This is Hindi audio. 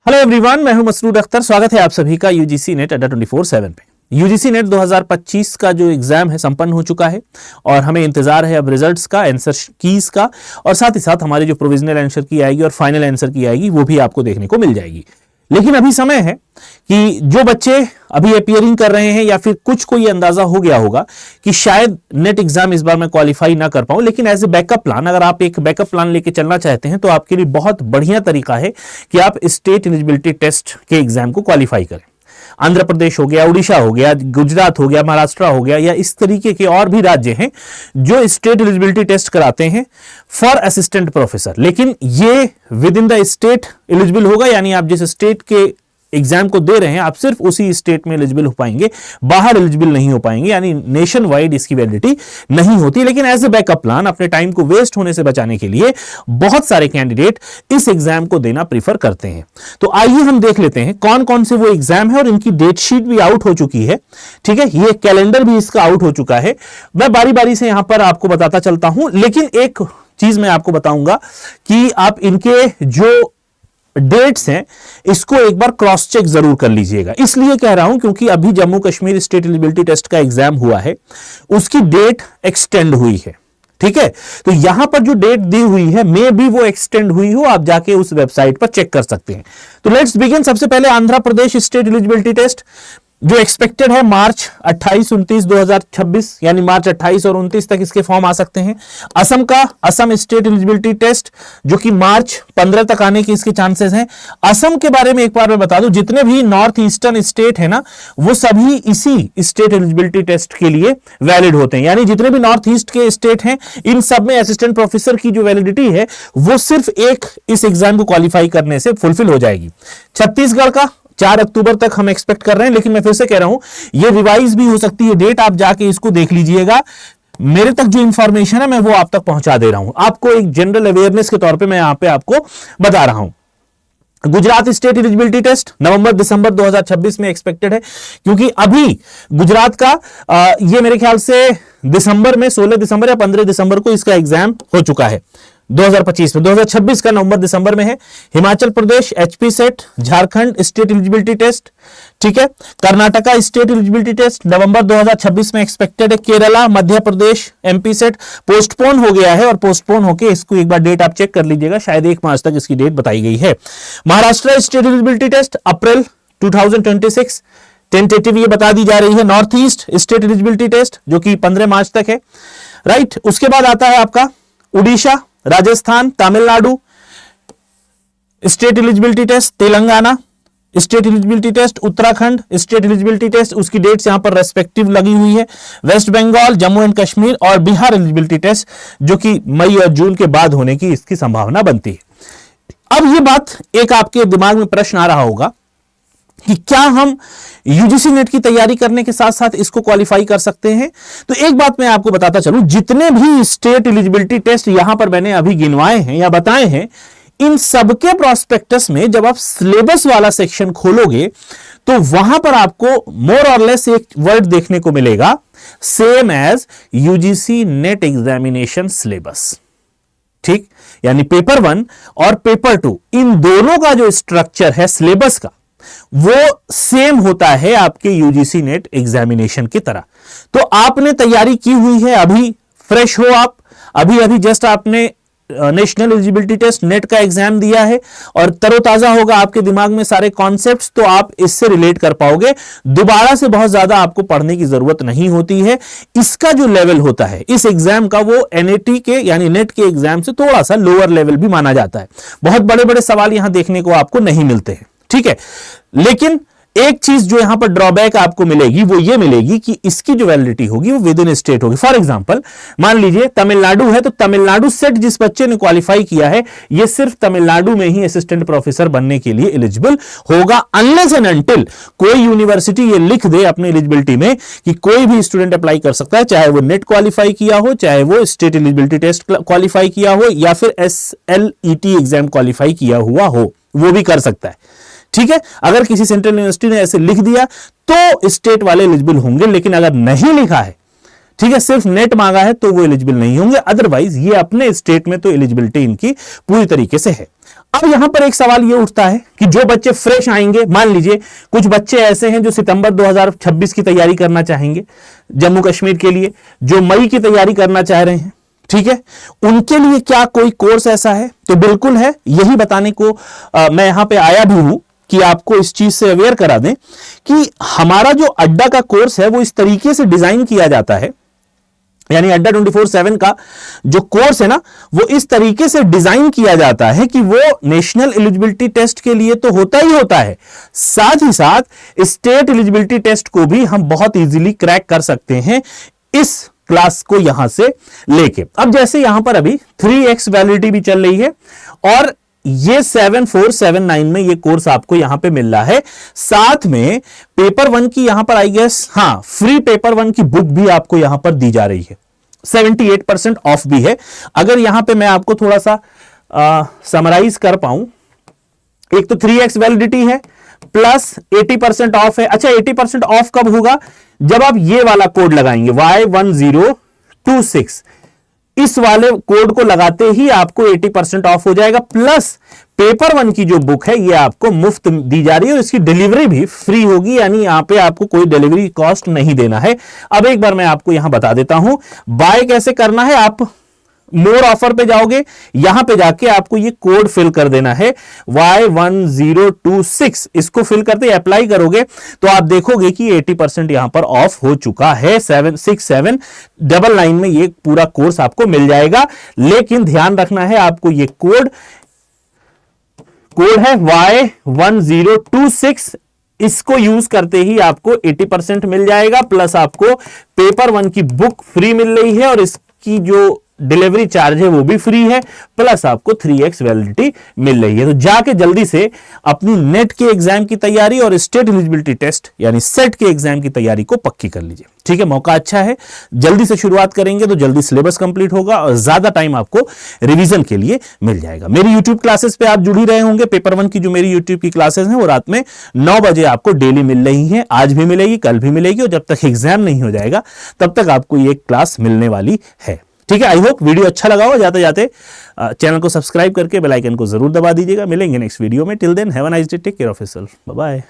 हेलो एवरीवन, मैं हूं मसरूर अख्तर। स्वागत है आप सभी का यूजीसी नेट अड्डा 24/7 पे। यूजीसी नेट 2025 का जो एग्जाम है संपन्न हो चुका है और हमें इंतजार है अब रिजल्ट्स का, आंसर कीज का, और साथ ही साथ हमारी जो प्रोविजनल आंसर की आएगी और फाइनल आंसर की आएगी वो भी आपको देखने को मिल जाएगी। लेकिन अभी समय है कि जो बच्चे अभी अपियरिंग कर रहे हैं या फिर कुछ को ये अंदाजा हो गया होगा कि शायद नेट एग्जाम इस बार मैं क्वालिफाई ना कर पाऊं, लेकिन एज ए बैकअप प्लान, अगर आप एक बैकअप प्लान लेके चलना चाहते हैं तो आपके लिए बहुत बढ़िया तरीका है कि आप स्टेट एलिजिबिलिटी टेस्ट के एग्जाम को क्वालिफाई करें। आंध्र प्रदेश हो गया, उड़ीसा हो गया, गुजरात हो गया, महाराष्ट्र हो गया, या इस तरीके के और भी राज्य हैं जो स्टेट एलिजिबिलिटी टेस्ट कराते हैं फॉर असिस्टेंट प्रोफेसर। लेकिन ये with in the state eligible होगा, यानी आप जिस स्टेट के एग्जाम को दे रहे हैं आप सिर्फ उसी स्टेट में एलिजिबल हो पाएंगे, बाहर एलिजिबल नहीं हो पाएंगे, यानी नेशन वाइड इसकी वैलिडिटी नहीं होती। लेकिन एज ए बैकअप प्लान, अपने टाइम को वेस्ट होने से बचाने के लिए बहुत सारे कैंडिडेट इस एग्जाम को देना प्रीफर करते हैं। तो आइए हम देख लेते हैं कौन कौन से वो एग्जाम है, और इनकी डेट शीट भी आउट हो चुकी है। ठीक है, ये कैलेंडर भी इसका आउट हो चुका है। मैं बारी बारी से यहां पर आपको बताता चलता हूं, लेकिन एक चीज मैं आपको बताऊंगा कि आप इनके जो डेट्स हैं इसको एक बार क्रॉस चेक जरूर कर लीजिएगा। इसलिए कह रहा हूं क्योंकि अभी Jammu Kashmir state eligibility test का एग्जाम हुआ है, उसकी डेट एक्सटेंड हुई है। ठीक है, तो यहां पर जो डेट दी हुई है मे भी वो एक्सटेंड हुई हो, आप जाके उस वेबसाइट पर चेक कर सकते हैं। तो लेट्स बिगिन। सबसे पहले Andhra Pradesh state eligibility test जो एक्सपेक्टेड है मार्च 28-29 2026, यानी मार्च 28 और 29 तक इसके फॉर्म आ सकते हैं। असम का असम स्टेट एलिजिबिलिटी टेस्ट जो कि मार्च 15 तक आने के इसके चांसेस हैं। असम के बारे में एक बार मैं बता दूं, जितने भी नॉर्थ ईस्टर्न स्टेट है ना, वो सभी इसी स्टेट एलिजिबिलिटी टेस्ट के लिए वैलिड होते हैं। यानी जितने भी नॉर्थ ईस्ट के स्टेट हैं इन सब में असिस्टेंट प्रोफेसर की जो वैलिडिटी है वो सिर्फ एक इस एग्जाम को क्वालिफाई करने से फुलफिल हो जाएगी। छत्तीसगढ़ का 4 अक्टूबर तक हम एक्सपेक्ट कर रहे हैं, लेकिन मैं फिर से कह रहा हूं ये रिवाइज भी हो सकती है डेट, आप जाके इसको देख लीजिएगा। मेरे तक जो इंफॉर्मेशन है मैं वो आप तक पहुंचा दे रहा हूं, आपको एक जनरल अवेयरनेस के तौर पे मैं यहां पे आपको बता रहा हूं। गुजरात स्टेट एलिजिबिलिटी टेस्ट नवंबर-दिसंबर 2026 में एक्सपेक्टेड है, क्योंकि अभी गुजरात का ये मेरे ख्याल से दिसंबर में 16 दिसंबर या 15 दिसंबर को इसका एग्जाम हो चुका है 2025 में। 2026 का नवंबर दिसंबर में है। Himachal Pradesh HP SET, Jharkhand state eligibility test, ठीक है, कर्नाटका स्टेट एलिजिबिलिटी टेस्ट नवंबर 2026 में एक्सपेक्टेड है। Kerala, Madhya Pradesh MP SET postpone हो गया है, और पोस्टपोन होके इसको एक बार डेट आप चेक कर लीजिएगा, शायद 1 मार्च तक इसकी डेट बताई गई है। Maharashtra state eligibility test April 2026 tentative ये बता दी जा रही है। North east state eligibility test जो कि 15 मार्च तक है, राइट। उसके बाद आता है आपका Orissa, Rajasthan, Tamil Nadu state eligibility test, Telangana state eligibility test, Uttarakhand state eligibility test, उसकी डेट्स यहां पर रेस्पेक्टिव लगी हुई है। वेस्ट बंगाल, जम्मू एंड कश्मीर और बिहार एलिजिबिलिटी टेस्ट जो कि मई और जून के बाद होने की इसकी संभावना बनती है। अब ये बात एक आपके दिमाग में प्रश्न आ रहा होगा कि क्या हम यूजीसी नेट की तैयारी करने के साथ साथ इसको क्वालिफाई कर सकते हैं? तो एक बात मैं आपको बताता चलूं, जितने भी स्टेट एलिजिबिलिटी टेस्ट यहां पर मैंने अभी गिनवाए हैं या बताए हैं, इन सबके प्रोस्पेक्टस में जब आप सिलेबस वाला सेक्शन खोलोगे तो वहां पर आपको मोर और लेस एक वर्ड देखने को मिलेगा, same as UGC NET examination syllabus. ठीक, यानी पेपर 1 और पेपर 2 इन दोनों का जो स्ट्रक्चर है सिलेबस का वो सेम होता है आपके यूजीसी नेट एग्जामिनेशन की तरह। तो आपने तैयारी की हुई है, अभी फ्रेश हो आप, अभी अभी जस्ट आपने नेशनल एलिजिबिलिटी टेस्ट नेट का एग्जाम दिया है और तरोताजा होगा आपके दिमाग में सारे कॉन्सेप्ट्स, तो आप इससे रिलेट कर पाओगे। दोबारा से बहुत ज्यादा आपको पढ़ने की जरूरत नहीं होती है। इसका जो लेवल होता है इस एग्जाम का वो एनएटी के यानी नेट के एग्जाम से थोड़ा सा लोअर लेवल भी माना जाता है। बहुत बड़े बड़े सवाल यहां देखने को आपको नहीं मिलते हैं, ठीक है। लेकिन एक चीज जो यहां पर ड्रॉबैक आपको मिलेगी वो ये मिलेगी कि इसकी जो वैलिडिटी होगी वो विद इन स्टेट होगी। फॉर एग्जांपल मान लीजिए तमिलनाडु है, तो तमिलनाडु सेट जिस बच्चे ने क्वालिफाई किया है ये सिर्फ तमिलनाडु में ही असिस्टेंट प्रोफेसर बनने के लिए एलिजिबल होगा, अनलेस एंड अनटिल कोई यूनिवर्सिटी ये लिख दे अपनी एलिजिबिलिटी में कि कोई भी स्टूडेंट अप्लाई कर सकता है, चाहे वो नेट क्वालिफाई किया हो, चाहे वो स्टेट एलिजिबिलिटी टेस्ट क्वालिफाई किया हो, या फिर SLET एग्जाम क्वालिफाई किया हुआ हो, वो भी कर सकता है। ठीक है, अगर किसी सेंट्रल यूनिवर्सिटी ने ऐसे लिख दिया तो स्टेट वाले एलिजिबल होंगे, लेकिन अगर नहीं लिखा है, ठीक है, सिर्फ नेट मांगा है, तो वो एलिजिबल नहीं होंगे। अदरवाइज ये अपने स्टेट में तो एलिजिबिलिटी इनकी पूरी तरीके से है। अब यहां पर एक सवाल ये उठता है कि जो बच्चे फ्रेश आएंगे, मान लीजिए कुछ बच्चे ऐसे हैं जो सितंबर 2026 की तैयारी करना चाहेंगे जम्मू कश्मीर के लिए, जो मई की तैयारी करना चाह रहे हैं, ठीक है, उनके लिए क्या कोई कोर्स ऐसा है? तो बिल्कुल है। यही बताने को मैं यहां पे आया भी हूं कि आपको इस चीज से अवेयर करा दें कि हमारा जो अड्डा का कोर्स है वो इस तरीके से डिजाइन किया जाता है, यानी अड्डा 24/7 का जो कोर्स है ना, वो इस तरीके से डिजाइन किया जाता है कि वो नेशनल एलिजिबिलिटी टेस्ट के लिए तो होता ही होता है, साथ ही साथ स्टेट एलिजिबिलिटी टेस्ट को भी हम बहुत इजीली क्रैक कर सकते हैं इस क्लास को यहां से लेके। अब जैसे यहां पर अभी 3x वैलिडिटी भी चल रही है और ये 7479 में ये कोर्स आपको यहां पे मिल रहा है, साथ में पेपर 1 की यहां पर आई गेस फ्री पेपर 1 की बुक भी आपको यहां पर दी जा रही है, 78% ऑफ भी है। अगर यहां पे मैं आपको थोड़ा सा समराइज कर पाऊं, एक तो 3x वैलिडिटी है प्लस 80% ऑफ है। अच्छा, 80% ऑफ कब होगा? जब आप ये वाला कोड लगाएंगे Y1026, इस वाले कोड को लगाते ही आपको 80% ऑफ हो जाएगा, प्लस पेपर 1 की जो बुक है ये आपको मुफ्त दी जा रही है और इसकी डिलीवरी भी फ्री होगी, यानी यहां पे आपको कोई डिलीवरी कॉस्ट नहीं देना है। अब एक बार मैं आपको यहां बता देता हूं बाय कैसे करना है। आप मोर ऑफर पे जाओगे, यहां पे जाके आपको ये कोड फिल कर देना है Y1026, इसको फिल करते अप्लाई करोगे तो आप देखोगे कि 80% यहां पर ऑफ हो चुका है। 76799 में ये पूरा कोर्स आपको मिल जाएगा। लेकिन ध्यान रखना है आपको, ये कोड है Y1026, इसको यूज करते ही आपको 80% मिल जाएगा, प्लस आपको पेपर 1 की बुक फ्री मिल रही है और इसकी जो डिलीवरी चार्ज है वो भी फ्री है, प्लस आपको 3x वैलिडिटी मिल रही है। तो जाके जल्दी से अपनी नेट के एग्जाम की तैयारी और स्टेट एलिजिबिलिटी टेस्ट यानी सेट के एग्जाम की तैयारी को पक्की कर लीजिए, ठीक है। मौका अच्छा है, जल्दी से शुरुआत करेंगे तो जल्दी सिलेबस कंप्लीट होगा और ज्यादा टाइम आपको रिवीजन के लिए मिल जाएगा। मेरी यूट्यूब क्लासेस पे आप जुड़ ही रहे होंगे। पेपर 1 की जो मेरी यूट्यूब की क्लासेस हैं वो रात में 9 बजे आपको डेली मिल रही हैं, आज भी मिलेगी, कल भी मिलेगी और जब तक एग्जाम नहीं हो जाएगा तब तक आपको ये क्लास मिलने वाली है, ठीक है। आई होप वीडियो अच्छा लगा हो। जाते जाते चैनल को सब्सक्राइब करके बेल आइकन को जरूर दबा दीजिएगा। मिलेंगे नेक्स्ट वीडियो में। Till then have a nice day, take care of yourself, bye bye.